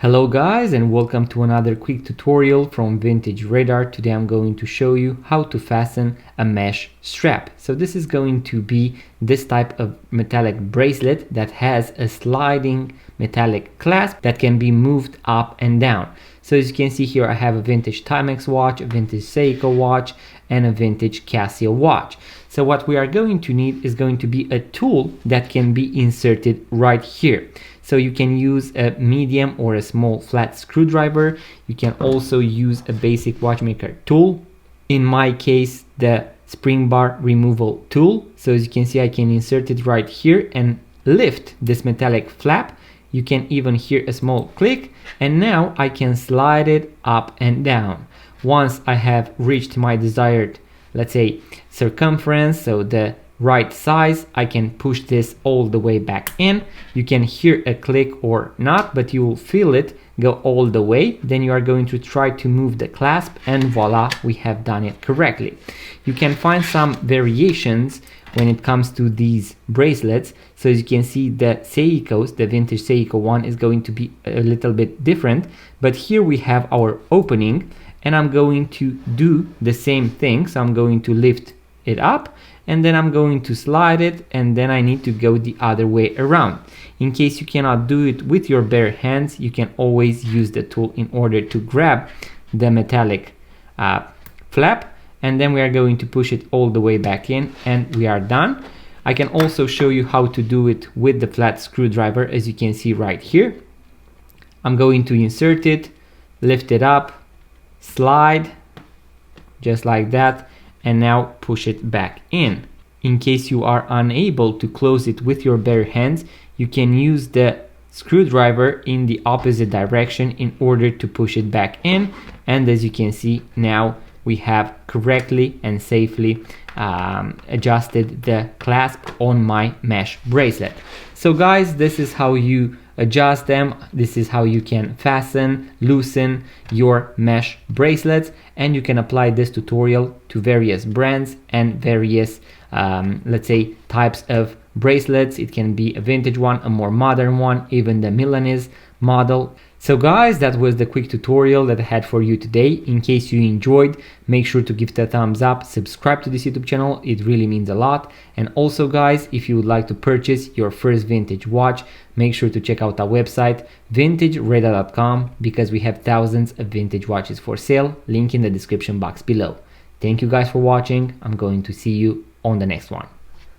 Hello guys, and welcome to another quick tutorial from Vintage Radar. Today I'm going to show you how to fasten a mesh strap. So this is going to be this type of metallic bracelet that has a sliding metallic clasp that can be moved up and down. So as you can see here, I have a vintage Timex watch, a vintage Seiko watch, and a vintage Casio watch. So what we are going to need is going to be a tool that can be inserted right here. So you can use a medium or a small flat screwdriver. You can also use a basic watchmaker tool. In my case, the spring bar removal tool. So as you can see, I can insert it right here and lift this metallic flap. You can even hear a small click, and now I can slide it up and down. Once I have reached my desired, let's say, circumference, so the right size, I can push this all the way back in. You can hear a click or not, but you will feel it go all the way. Then you are going to try to move the clasp, and voila, we have done it correctly. You can find some variations when it comes to these bracelets. So as you can see, the Seikos, the vintage Seiko one, is going to be a little bit different, but here we have our opening, and I'm going to do the same thing. So I'm going to lift it up, and then I'm going to slide it, and then I need to go the other way around. In case you cannot do it with your bare hands, you can always use the tool in order to grab the metallic flap, and then we are going to push it all the way back in, and we are done. I can also show you how to do it with the flat screwdriver, as you can see right here. I'm going to insert it, lift it up, slide, just like that, and now push it back in. In case you are unable to close it with your bare hands, you can use the screwdriver in the opposite direction in order to push it back in. And as you can see, now we have correctly and safely adjusted the clasp on my mesh bracelet. So guys, this is how you adjust them. This is how you can fasten, loosen your mesh bracelets, and you can apply this tutorial to various brands and various let's say types of bracelets. It can be a vintage one, a more modern one, even the Milanese model. So guys, that was the quick tutorial that I had for you today. In case you enjoyed, make sure to give it a thumbs up, subscribe to this YouTube channel, it really means a lot. And also guys, if you would like to purchase your first vintage watch, make sure to check out our website vintageradar.com, because we have thousands of vintage watches for sale, link in the description box below. Thank you guys for watching. I'm going to see you on the next one.